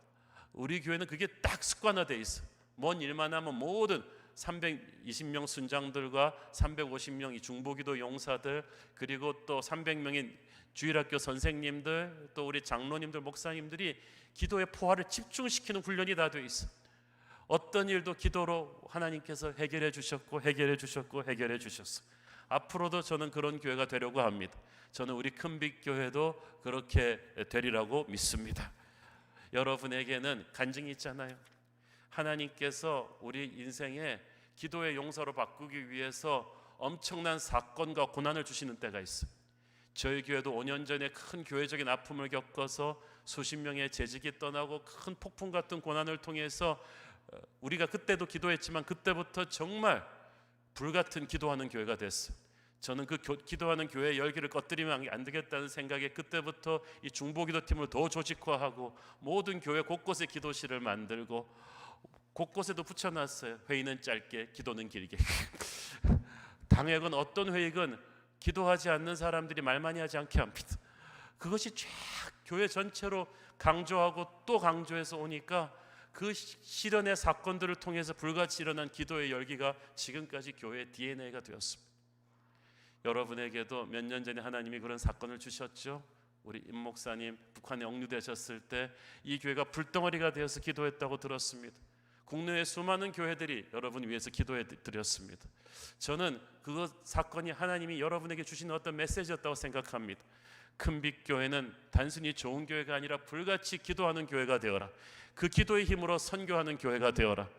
우리 교회는 그게 딱 습관화돼 있어. 뭔 일만 하면 모든 320명 순장들과 350명의 중보기도 용사들 그리고 또 300명의 주일학교 선생님들 또 우리 장로님들 목사님들이 기도의 포화를 집중시키는 훈련이 다 돼 있어. 어떤 일도 기도로 하나님께서 해결해 주셨고 앞으로도 저는 그런 교회가 되려고 합니다. 저는 우리 큰빛 교회도 그렇게 되리라고 믿습니다. 여러분에게는 간증이 있잖아요. 하나님께서 우리 인생에 기도의 용사로 바꾸기 위해서 엄청난 사건과 고난을 주시는 때가 있어요. 저희 교회도 5년 전에 큰 교회적인 아픔을 겪어서 수십 명의 재직이 떠나고 큰 폭풍 같은 고난을 통해서 우리가 그때도 기도했지만 그때부터 정말 불같은 기도하는 교회가 됐어요. 저는 그 기도하는 교회의 열기를 꺼뜨리면 안 되겠다는 생각에 그때부터 이 중보기도팀을 더 조직화하고 모든 교회 곳곳에 기도실을 만들고 곳곳에도 붙여놨어요. 회의는 짧게 기도는 길게. 당회건 어떤 회의건 기도하지 않는 사람들이 말 많이 하지 않게 합니다. 그것이 쫙 교회 전체로 강조하고 또 강조해서 오니까 그 시련의 사건들을 통해서 불같이 일어난 기도의 열기가 지금까지 교회의 DNA가 되었습니다. 여러분에게도 몇 년 전에 하나님이 그런 사건을 주셨죠. 우리 임 목사님 북한에 억류되셨을 때 이 교회가 불덩어리가 되어서 기도했다고 들었습니다. 국내의 수많은 교회들이 여러분 위해서 기도해 드렸습니다. 저는 그 사건이 하나님이 여러분에게 주신 어떤 메시지였다고 생각합니다. 큰빛 교회는 단순히 좋은 교회가 아니라 불같이 기도하는 교회가 되어라. 그 기도의 힘으로 선교하는 교회가 되어라.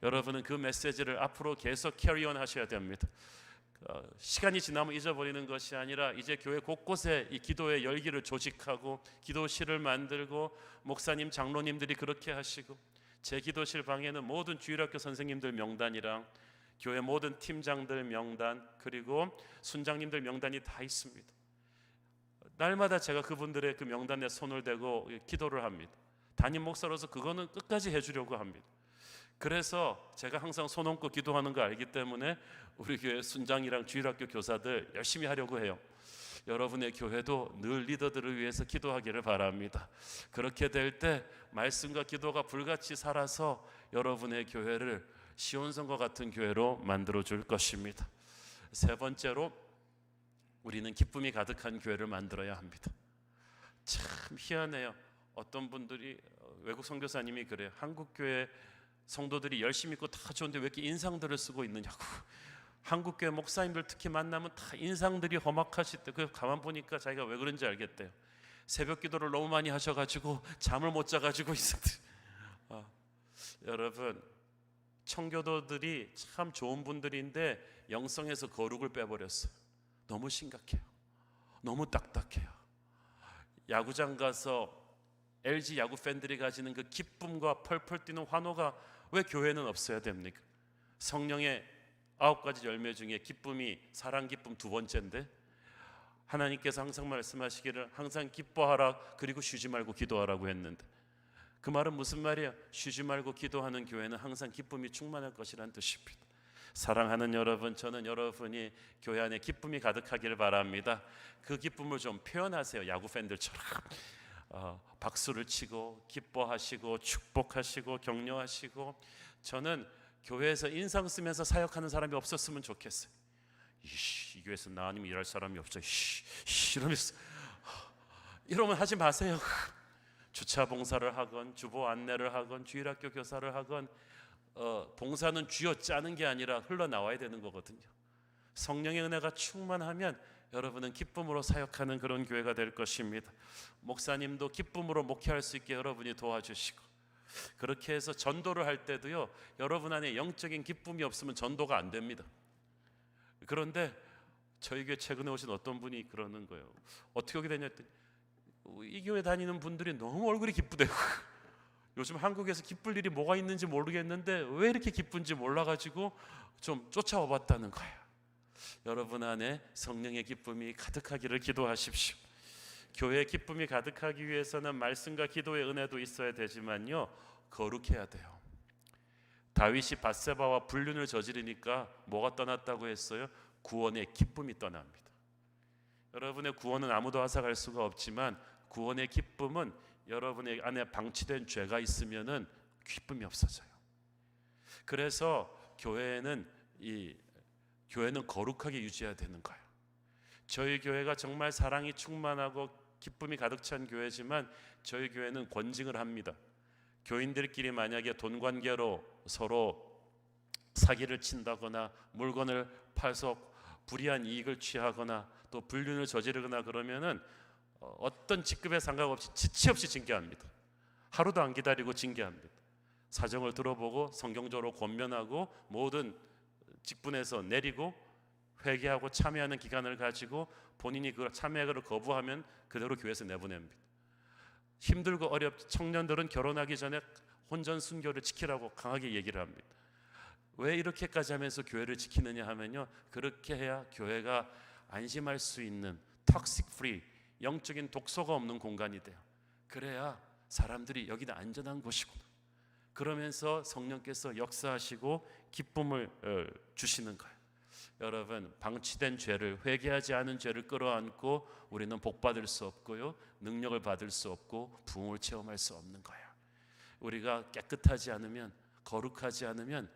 여러분은 그 메시지를 앞으로 계속 캐리온 하셔야 됩니다. 시간이 지나면 잊어버리는 것이 아니라 이제 교회 곳곳에 이 기도의 열기를 조직하고 기도실을 만들고 목사님 장로님들이 그렇게 하시고 제 기도실 방에는 모든 주일학교 선생님들 명단이랑 교회 모든 팀장들 명단 그리고 순장님들 명단이 다 있습니다. 날마다 제가 그분들의 그 명단에 손을 대고 기도를 합니다. 담임 목사로서 그거는 끝까지 해주려고 합니다. 그래서 제가 항상 손 얹고 기도하는 거 알기 때문에 우리 교회 순장이랑 주일학교 교사들 열심히 하려고 해요. 여러분의 교회도 늘 리더들을 위해서 기도하기를 바랍니다. 그렇게 될 때 말씀과 기도가 불같이 살아서 여러분의 교회를 시온성과 같은 교회로 만들어 줄 것입니다. 세 번째로 우리는 기쁨이 가득한 교회를 만들어야 합니다. 참 희한해요. 어떤 분들이 외국 선교사님이 그래요. 한국 교회 성도들이 열심히 있고 다 좋은데 왜 이렇게 인상들을 쓰고 있느냐고. 한국교회 목사님들 특히 만나면 다 인상들이 험악하시대. 그 가만 보니까 자기가 왜 그런지 알겠대요. 새벽 기도를 너무 많이 하셔가지고 잠을 못 자가지고 있었대. 여러분 청교도들이 참 좋은 분들인데 영성에서 거룩을 빼버렸어요. 너무 심각해요. 너무 딱딱해요. 야구장 가서 LG 야구 팬들이 가지는 그 기쁨과 펄펄 뛰는 환호가 왜 교회는 없어야 됩니까? 성령의 9가지 열매 중에 기쁨이 사랑 기쁨 두 번째인데 하나님께서 항상 말씀하시기를 항상 기뻐하라 그리고 쉬지 말고 기도하라고 했는데 그 말은 무슨 말이에요? 쉬지 말고 기도하는 교회는 항상 기쁨이 충만할 것이라는 뜻입니다. 사랑하는 여러분, 저는 여러분이 교회 안에 기쁨이 가득하기를 바랍니다. 그 기쁨을 좀 표현하세요. 야구 팬들처럼 박수를 치고 기뻐하시고 축복하시고 격려하시고. 저는 교회에서 인상 쓰면서 사역하는 사람이 없었으면 좋겠어요. 이 교회에서 나 아니면 일할 사람이 없어 이러면서. 이러면 하지 마세요. 주차 봉사를 하건 주보 안내를 하건 주일학교 교사를 하건 봉사는 쥐어 짜는 게 아니라 흘러나와야 되는 거거든요. 성령의 은혜가 충만하면 여러분은 기쁨으로 사역하는 그런 교회가 될 것입니다. 목사님도 기쁨으로 목회할 수 있게 여러분이 도와주시고, 그렇게 해서 전도를 할 때도요, 여러분 안에 영적인 기쁨이 없으면 전도가 안 됩니다. 그런데 저희 교회 최근에 오신 어떤 분이 그러는 거예요. 어떻게 오게 되냐 했더니 이 교회 다니는 분들이 너무 얼굴이 기쁘대요. 요즘 한국에서 기쁠 일이 뭐가 있는지 모르겠는데 왜 이렇게 기쁜지 몰라가지고 좀 쫓아와 봤다는 거예요. 여러분 안에 성령의 기쁨이 가득하기를 기도하십시오. 교회의 기쁨이 가득하기 위해서는 말씀과 기도의 은혜도 있어야 되지만요, 거룩해야 돼요. 다윗이 밧세바와 불륜을 저지르니까 뭐가 떠났다고 했어요? 구원의 기쁨이 떠납니다. 여러분의 구원은 아무도 앗아갈 수가 없지만 구원의 기쁨은 여러분의 안에 방치된 죄가 있으면은 기쁨이 없어져요. 그래서 교회는 거룩하게 유지해야 되는 거예요. 저희 교회가 정말 사랑이 충만하고 기쁨이 가득 찬 교회지만 저희 교회는 권징을 합니다. 교인들끼리 만약에 돈 관계로 서로 사기를 친다거나 물건을 팔서 불이한 이익을 취하거나 또 불륜을 저지르거나 그러면은 어떤 직급에 상관없이 지체 없이 징계합니다. 하루도 안 기다리고 징계합니다. 사정을 들어보고 성경적으로 권면하고 모든 직분에서 내리고 회개하고 참여하는 기간을 가지고 본인이 그 참여를 거부하면 그대로 교회에서 내보냅니다. 힘들고 어렵 청년들은 결혼하기 전에 혼전 순교를 지키라고 강하게 얘기를 합니다. 왜 이렇게까지 하면서 교회를 지키느냐 하면요, 그렇게 해야 교회가 안심할 수 있는 톡식 프리, 영적인 독소가 없는 공간이 돼요. 그래야 사람들이 여기는 안전한 곳이구나, 그러면서 성령께서 역사하시고 기쁨을 주시는 거예요. 여러분, 방치된 죄를, 회개하지 않은 죄를 끌어안고 우리는 복받을 수 없고요, 능력을 받을 수 없고 부흥을 체험할 수 없는 거예요. 우리가 깨끗하지 않으면, 거룩하지 않으면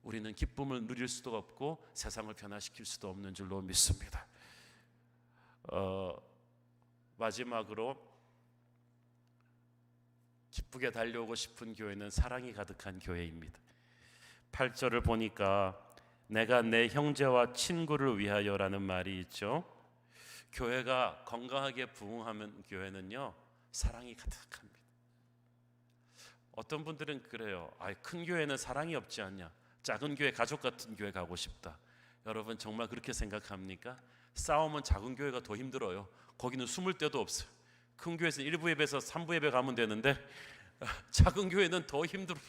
우리는 기쁨을 누릴 수도 없고 세상을 변화시킬 수도 없는 줄로 믿습니다. 마지막으로 기쁘게 달려오고 싶은 교회는 사랑이 가득한 교회입니다. 8절을 보니까 내가 내 형제와 친구를 위하여라는 말이 있죠. 교회가 건강하게 부흥하면 교회는요, 사랑이 가득합니다. 어떤 분들은 그래요. 큰 교회는 사랑이 없지 않냐, 작은 교회, 가족 같은 교회 가고 싶다. 여러분 정말 그렇게 생각합니까? 싸움은 작은 교회가 더 힘들어요. 거기는 숨을 데도 없어요. 큰 교회에서 1부 예배에서 3부 예배 가면 되는데 작은 교회는 더 힘들어요.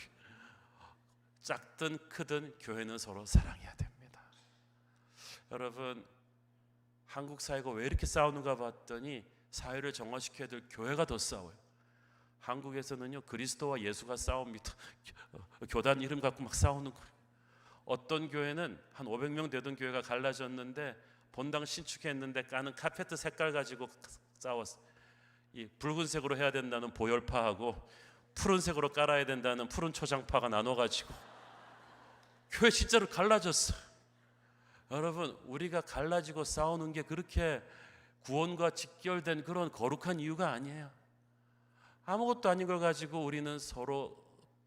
작든 크든 교회는 서로 사랑해야 됩니다. 여러분, 한국 사회가 왜 이렇게 싸우는가 봤더니 사회를 정화시켜야 될 교회가 더 싸워요. 한국에서는요, 그리스도와 예수가 싸웁니다. 교단 이름 갖고 막 싸우는 거예요. 어떤 교회는 한 500명 되던 교회가 갈라졌는데 본당 신축했는데 까는 카페트 색깔 가지고 싸웠어요. 이 붉은색으로 해야 된다는 보혈파하고 푸른색으로 깔아야 된다는 푸른 초장파가 나눠가지고 교회 진짜로 갈라졌어요. 여러분, 우리가 갈라지고 싸우는 게 그렇게 구원과 직결된 그런 거룩한 이유가 아니에요. 아무것도 아닌 걸 가지고 우리는 서로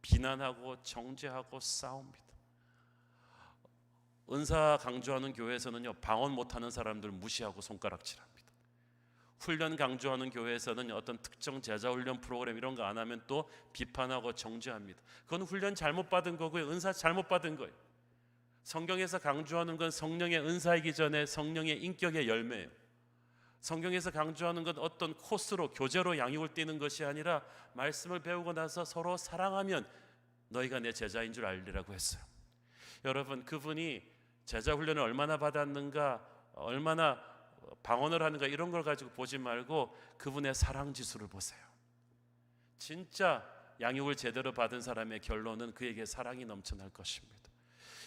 비난하고 정죄하고 싸웁니다. 은사 강조하는 교회에서는요, 방언 못하는 사람들 무시하고 손가락질합니다. 훈련 강조하는 교회에서는 어떤 특정 제자 훈련 프로그램 이런 거 안 하면 또 비판하고 정죄합니다. 그건 훈련 잘못 받은 거고요, 은사 잘못 받은 거예요. 성경에서 강조하는 건 성령의 은사이기 전에 성령의 인격의 열매예요. 성경에서 강조하는 건 어떤 코스로, 교재로 양육을 띠는 것이 아니라 말씀을 배우고 나서 서로 사랑하면 너희가 내 제자인 줄 알리라고 했어요. 여러분, 그분이 제자 훈련을 얼마나 받았는가, 얼마나 방언을 하는가 이런 걸 가지고 보지 말고 그분의 사랑 지수를 보세요. 진짜 양육을 제대로 받은 사람의 결론은 그에게 사랑이 넘쳐날 것입니다.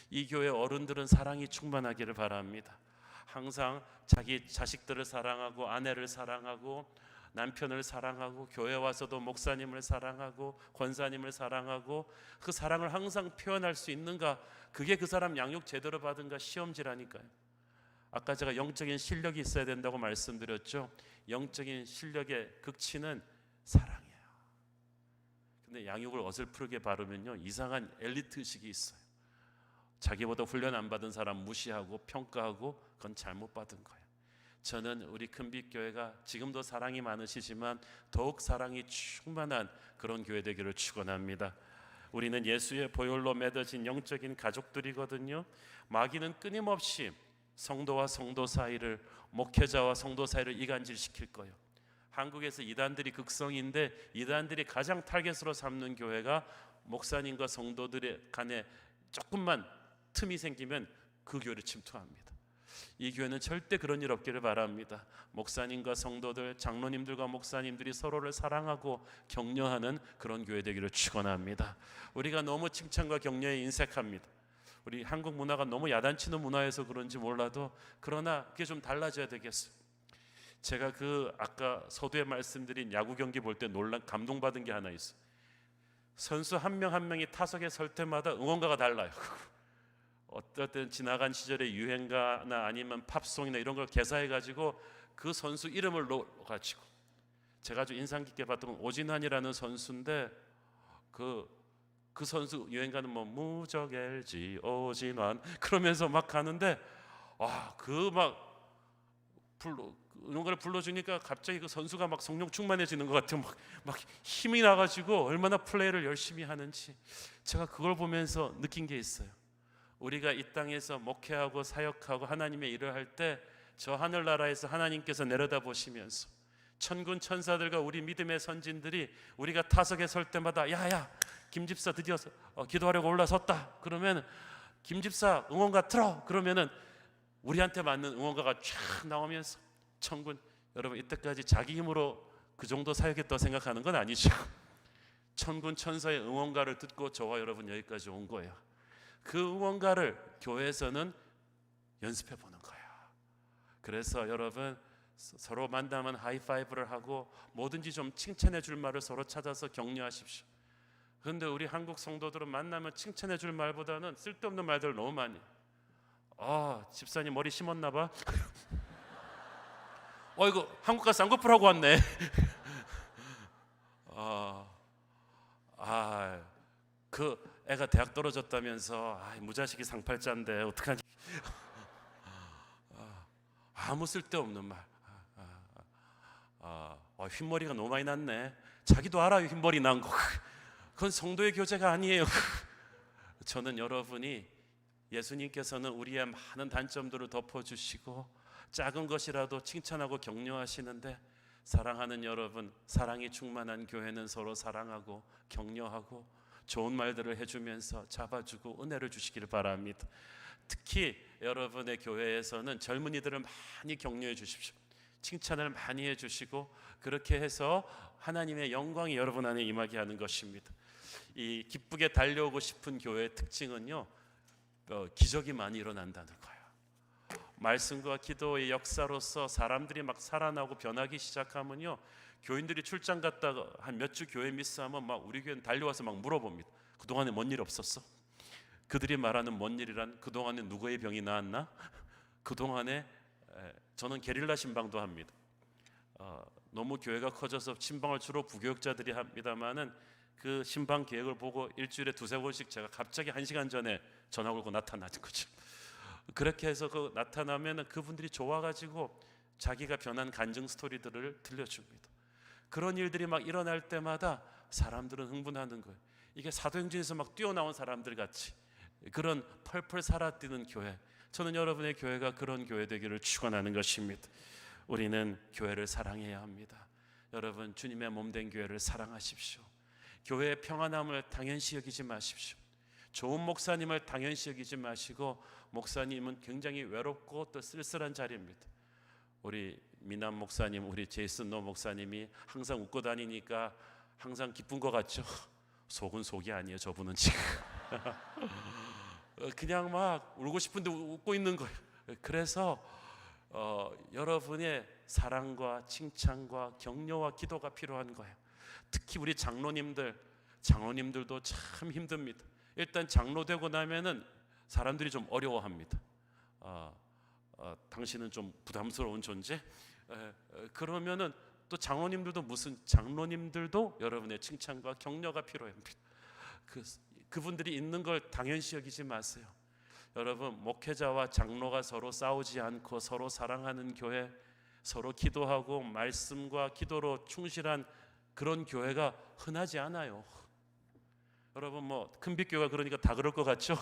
이 교회 어른들은 사랑이 충만하기를 바랍니다. 항상 자기 자식들을 사랑하고 아내를 사랑하고 남편을 사랑하고 교회 와서도 목사님을 사랑하고 권사님을 사랑하고 그 사랑을 항상 표현할 수 있는가? 그게 그 사람 양육 제대로 받은가 시험지라니까요. 아까 제가 영적인 실력이 있어야 된다고 말씀드렸죠. 영적인 실력의 극치는 사랑이에요. 근데 양육을 어설프게 바르면요, 이상한 엘리트 의식이 있어요. 자기보다 훈련 안 받은 사람 무시하고 평가하고, 그건 잘못 받은 거예요. 저는 우리 큰빛교회가 지금도 사랑이 많으시지만 더욱 사랑이 충만한 그런 교회 되기를 축원합니다. 우리는 예수의 보혈로 맺어진 영적인 가족들이거든요. 마귀는 끊임없이 성도와 성도 사이를, 목회자와 성도 사이를 이간질시킬 거예요. 한국에서 이단들이 극성인데 이단들이 가장 타겟으로 삼는 교회가 목사님과 성도들의 간에 조금만 틈이 생기면 그 교회를 침투합니다. 이 교회는 절대 그런 일 없기를 바랍니다. 목사님과 성도들, 장로님들과 목사님들이 서로를 사랑하고 격려하는 그런 교회 되기를 축원합니다. 우리가 너무 칭찬과 격려에 인색합니다. 우리 한국 문화가 너무 야단치는 문화여서 그런지 몰라도, 그러나 그게 좀 달라져야 되겠어요. 제가 아까 서두에 말씀드린 야구 경기 볼 때 감동받은 게 하나 있어요. 선수 한 명 한 명이 타석에 설 때마다 응원가가 달라요. 어떨 때는 지나간 시절의 유행가나 아니면 팝송이나 이런 걸 개사해가지고 그 선수 이름을 넣어가지고, 제가 아주 인상 깊게 봤던 건 오진환이라는 선수인데 그 선수 유행가는 뭐 무적 LG 오진환 그러면서 막 가는데, 응원가를 불러주니까 갑자기 그 선수가 막 성령 충만해지는 것 같아요. 막 힘이 나가지고 얼마나 플레이를 열심히 하는지 제가 그걸 보면서 느낀 게 있어요. 우리가 이 땅에서 목회하고 사역하고 하나님의 일을 할 때 저 하늘나라에서 하나님께서 내려다 보시면서 천군 천사들과 우리 믿음의 선진들이 우리가 타석에 설 때마다 야야 김집사 드디어 기도하려고 올라섰다 그러면 김집사 응원가 틀어 그러면은 우리한테 맞는 응원가가 쫙 나오면서 천군, 여러분 이때까지 자기 힘으로 그 정도 사역했다고 생각하는 건 아니죠. 천군 천사의 응원가를 듣고 저와 여러분 여기까지 온 거예요. 그 응원가를 교회에서는 연습해 보는 거예요. 그래서 여러분 서로 만나면 하이파이브를 하고 뭐든지 좀 칭찬해 줄 말을 서로 찾아서 격려하십시오. 그런데 우리 한국 성도들은 만나면 칭찬해 줄 말보다는 쓸데없는 말들을 너무 많이 해요. 집사님 머리 심었나 봐. 이거 한국 가서 쌍꺼풀 하고 왔네. 그 애가 대학 떨어졌다면서 무자식이 상팔자인데 어떡하지? 아무 쓸데없는 말. 흰머리가 너무 많이 났네. 자기도 알아요, 흰머리 난 거. 그건 성도의 교제가 아니에요. 저는 여러분이, 예수님께서는 우리의 많은 단점들을 덮어주시고 작은 것이라도 칭찬하고 격려하시는데, 사랑하는 여러분, 사랑이 충만한 교회는 서로 사랑하고 격려하고 좋은 말들을 해주면서 잡아주고 은혜를 주시기를 바랍니다. 특히 여러분의 교회에서는 젊은이들을 많이 격려해 주십시오. 칭찬을 많이 해주시고 그렇게 해서 하나님의 영광이 여러분 안에 임하게 하는 것입니다. 이 기쁘게 달려오고 싶은 교회의 특징은요, 기적이 많이 일어난다는 거예요. 말씀과 기도의 역사로서 사람들이 막 살아나고 변하기 시작하면요, 교인들이 출장 갔다가 한 몇 주 교회 미스하면 막 우리 교회는 달려와서 막 물어봅니다. 그동안에 뭔 일 없었어? 그들이 말하는 뭔 일이란, 그동안에 누구의 병이 나았나? 그동안에 저는 게릴라 신방도 합니다. 너무 교회가 커져서 신방을 주로 부교육자들이 합니다만은 그 신방 계획을 보고 일주일에 두세 번씩 제가 갑자기 1시간 전에 전화 걸고 나타나는 거죠. 그렇게 해서 나타나면 그분들이 좋아가지고 자기가 변한 간증 스토리들을 들려줍니다. 그런 일들이 막 일어날 때마다 사람들은 흥분하는 거예요. 이게 사도행전에서 막 뛰어나온 사람들 같이 그런 펄펄 살아뛰는 교회. 저는 여러분의 교회가 그런 교회 되기를 축원하는 것입니다. 우리는 교회를 사랑해야 합니다. 여러분, 주님의 몸된 교회를 사랑하십시오. 교회의 평안함을 당연시 여기지 마십시오. 좋은 목사님을 당연시 여기지 마시고, 목사님은 굉장히 외롭고 또 쓸쓸한 자리입니다. 우리 미남 목사님, 우리 제이슨 노 목사님이 항상 웃고 다니니까 항상 기쁜 것 같죠? 속은 속이 아니에요, 저분은 지금. 그냥 막 울고 싶은데 웃고 있는 거예요. 그래서 여러분의 사랑과 칭찬과 격려와 기도가 필요한 거예요. 특히 우리 장로님들도 참 힘듭니다. 일단 장로 되고 나면은 사람들이 좀 어려워합니다. 당신은 좀 부담스러운 존재? 그러면은 또 장로님들도 여러분의 칭찬과 격려가 필요합니다. 그분들이 있는 걸 당연시 여기지 마세요. 여러분, 목회자와 장로가 서로 싸우지 않고 서로 사랑하는 교회, 서로 기도하고 말씀과 기도로 충실한 그런 교회가 흔하지 않아요. 여러분, 뭐 큰빛교회가 그러니까 다 그럴 것 같죠?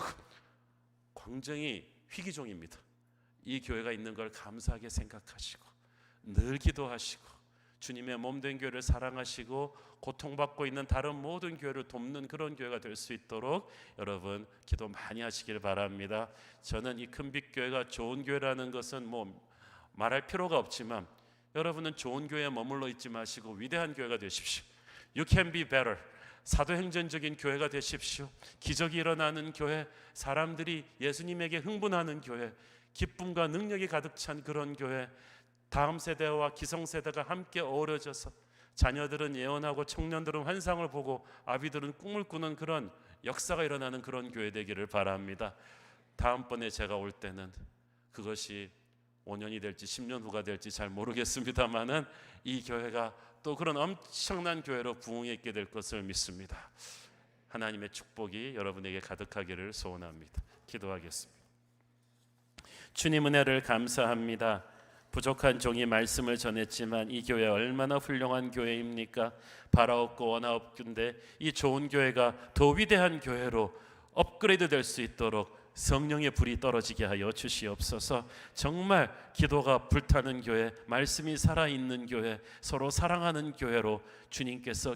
굉장히 희귀종입니다. 이 교회가 있는 걸 감사하게 생각하시고 늘 기도하시고 주님의 몸된 교회를 사랑하시고 고통받고 있는 다른 모든 교회를 돕는 그런 교회가 될 수 있도록 여러분 기도 많이 하시길 바랍니다. 저는 이 큰빛교회가 좋은 교회라는 것은 뭐 말할 필요가 없지만 여러분은 좋은 교회에 머물러 있지 마시고 위대한 교회가 되십시오. You can be better. 사도행전적인 교회가 되십시오. 기적이 일어나는 교회, 사람들이 예수님에게 흥분하는 교회, 기쁨과 능력이 가득 찬 그런 교회, 다음 세대와 기성세대가 함께 어우러져서 자녀들은 예언하고 청년들은 환상을 보고 아비들은 꿈을 꾸는 그런 역사가 일어나는 그런 교회 되기를 바랍니다. 다음번에 제가 올 때는 그것이 5년이 될지 10년 후가 될지 잘 모르겠습니다만은 이 교회가 또 그런 엄청난 교회로 부흥해 있게 될 것을 믿습니다. 하나님의 축복이 여러분에게 가득하기를 소원합니다. 기도하겠습니다. 주님 은혜를 감사합니다. 부족한 종이 말씀을 전했지만 이 교회 얼마나 훌륭한 교회입니까? 바라옵고 원하옵건대 이 좋은 교회가 더 위대한 교회로 업그레이드 될 수 있도록 성령의 불이 떨어지게 하여 주시옵소서. 정말 기도가 불타는 교회, 말씀이 살아있는 교회, 서로 사랑하는 교회로 주님께서